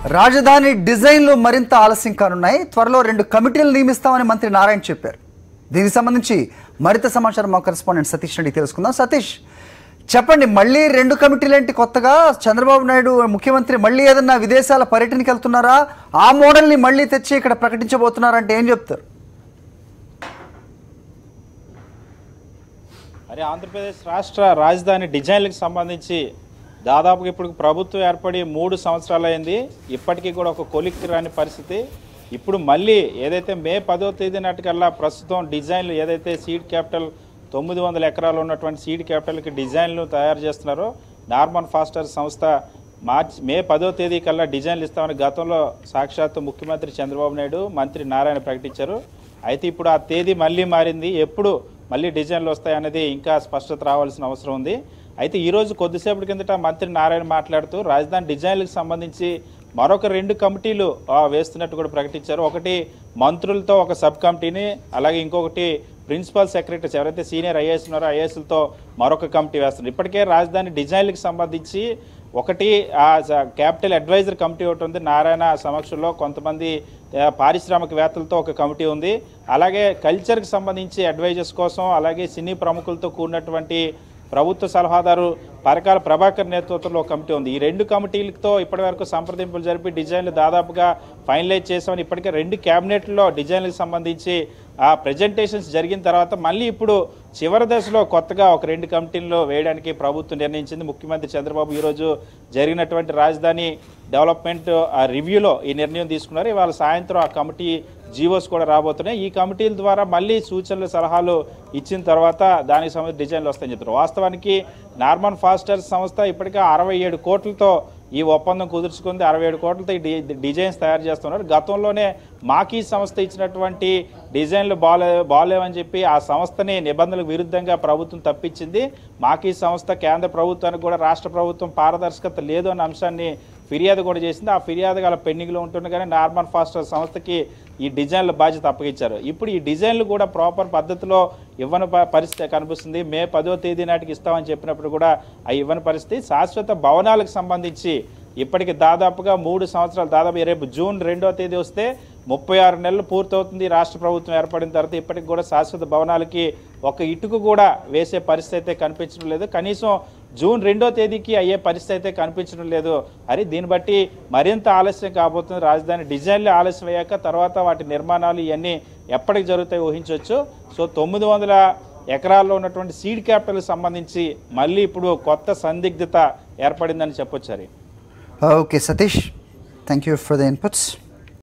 రాజధాని డిజైన్లు మరింత ఆలస్యం కానున్నాయి. త్వరలో 2 కమిటీలు నియమిస్తామని మంత్రి నారాయణ చెప్పారు. దీనికి సంబంధించి మరింత సమాచారం మా కరెస్పాండెంట్ సతీష్ రెడ్డి తెలుసుకుందాం. సతీష్, చెప్పండి, మళ్ళీ 2 కమిటీలు ఏంటి కొత్తగా? చంద్రబాబు నాయుడు ముఖ్యమంత్రి మళ్ళీ ఏదన్నా విదేశాల పర్యటనకి వెళ్తున్నారా? ఆ మోడల్ని మళ్ళీ తెచ్చి ఇక్కడ ప్రకటించబోతున్నారంటే ఏం చెప్తారు? అరే, ఆంధ్రప్రదేశ్ రాష్ట్ర రాజధాని డిజైన్లకు సంబంధించి దాదాపుగా ఇప్పుడు ప్రభుత్వం ఏర్పడి 3 సంవత్సరాలు అయింది. ఇప్పటికీ కూడా ఒక కొలిక్కి రాని పరిస్థితి. ఇప్పుడు మళ్ళీ ఏదైతే మే 10వ తేదీ నాటికల్లా ప్రస్తుతం డిజైన్లు ఏదైతే సీడ్ క్యాపిటల్ 900 ఎకరాలు ఉన్నటువంటి సీడ్ క్యాపిటల్కి డిజైన్లు తయారు చేస్తున్నారో నార్మన్ ఫాస్టర్ సంస్థ మే 10వ తేదీ కల్లా డిజైన్లు ఇస్తామని గతంలో సాక్షాత్తు ముఖ్యమంత్రి చంద్రబాబు నాయుడు, మంత్రి నారాయణ ప్రకటించారు. అయితే ఇప్పుడు ఆ తేదీ మళ్ళీ మారింది. ఎప్పుడు మళ్ళీ డిజైన్లు వస్తాయనేది ఇంకా స్పష్టత రావాల్సిన అవసరం ఉంది. అయితే ఈరోజు కొద్దిసేపటి కిందట మంత్రి నారాయణ మాట్లాడుతూ రాజధాని డిజైన్లకు సంబంధించి మరొక 2 కమిటీలు వేస్తున్నట్టు కూడా ప్రకటించారు. ఒకటి మంత్రులతో ఒక సబ్ కమిటీని, అలాగే ఇంకొకటి ప్రిన్సిపల్ సెక్రటరీస్ ఎవరైతే సీనియర్ ఐఏఎస్ ఉన్నారో ఐఏఎస్లతో మరొక కమిటీ వేస్తున్నారు. ఇప్పటికే రాజధాని డిజైన్లకు సంబంధించి ఒకటి క్యాపిటల్ అడ్వైజర్ కమిటీ ఒకటి ఉంది. నారాయణ సమక్షంలో కొంతమంది పారిశ్రామికవేత్తలతో ఒక కమిటీ ఉంది. అలాగే కల్చర్కి సంబంధించి అడ్వైజర్స్ కోసం, అలాగే సినీ ప్రముఖులతో కూడినటువంటి ప్రభుత్వ సలహాదారు పరకాల ప్రభాకర్ నేతృత్వంలో ఒక కమిటీ ఉంది. ఈ 2 కమిటీలతో ఇప్పటివరకు సంప్రదింపులు జరిపి డిజైన్లు దాదాపుగా ఫైనలైజ్ చేసామని ఇప్పటికే 2 క్యాబినెట్లో డిజైన్లకు సంబంధించి ప్రెజెంటేషన్స్ జరిగిన తర్వాత మళ్ళీ ఇప్పుడు చివరి దశలో కొత్తగా ఒక 2 కమిటీల్లో వేయడానికి ప్రభుత్వం నిర్ణయించింది. ముఖ్యమంత్రి చంద్రబాబు ఈరోజు జరిగినటువంటి రాజధాని డెవలప్మెంట్ రివ్యూలో ఈ నిర్ణయం తీసుకున్నారు. ఇవాళ సాయంత్రం ఆ కమిటీ జీవోస్ కూడా రాబోతున్నాయి. ఈ కమిటీల ద్వారా మళ్ళీ సూచనలు సలహాలు ఇచ్చిన తర్వాత దానికి సంబంధించి డిజైన్లు వస్తాయని చెప్తారు. వాస్తవానికి నార్మన్ ఫాస్టర్ సంస్థ ఇప్పటికే 67 కోట్లతో ఈ ఒప్పందం కుదుర్చుకుంది. 67 కోట్లతో ఈ డిజైన్స్ తయారు చేస్తున్నారు. గతంలోనే మాకీ సంస్థ ఇచ్చినటువంటి డిజైన్లు బాగాలేవని చెప్పి ఆ సంస్థని నిబంధనలకు విరుద్ధంగా ప్రభుత్వం తప్పించింది. మాకీ సంస్థ కేంద్ర ప్రభుత్వానికి కూడా రాష్ట్ర ప్రభుత్వం పారదర్శకత లేదు అన్న అంశాన్ని ఫిర్యాదు కూడా చేసింది. ఆ ఫిర్యాదు గల పెండింగ్లో ఉంటుండగానే నార్మన్ ఫాస్టర్ సంస్థకి ఈ డిజైన్ల బాధ్యత అప్పగించారు. ఇప్పుడు ఈ డిజైన్లు కూడా ప్రాపర్ పద్ధతిలో ఇవ్వని పరిస్థితి కనిపిస్తుంది. మే 10వ తేదీ నాటికి ఇస్తామని చెప్పినప్పుడు కూడా ఆ ఇవ్వని పరిస్థితి. శాశ్వత భవనాలకు సంబంధించి ఇప్పటికి దాదాపుగా 3 సంవత్సరాలు, దాదాపు రేపు జూన్ 2వ తేదీ వస్తే 36 నెలలు పూర్తవుతుంది రాష్ట్ర ప్రభుత్వం ఏర్పడిన తర్వాత. ఇప్పటికి కూడా శాశ్వత భవనాలకి ఒక ఇటుకు కూడా వేసే పరిస్థితి అయితే కనిపించడం లేదు. కనీసం జూన్ 2వ తేదీకి అయ్యే పరిస్థితి అయితే కనిపించడం లేదు. అది దీన్ని బట్టి మరింత ఆలస్యం కాబోతుంది. రాజధాని డిజైన్లు ఆలస్యం అయ్యాక తర్వాత వాటి నిర్మాణాలు ఇవన్నీ ఎప్పటికి జరుగుతాయి ఊహించవచ్చు. సో 900 ఎకరాల్లో ఉన్నటువంటి సీడ్ క్యాపిటల్కి సంబంధించి మళ్ళీ ఇప్పుడు కొత్త సందిగ్ధత ఏర్పడిందని చెప్పొచ్చు. Okay Satish, thank you for the inputs.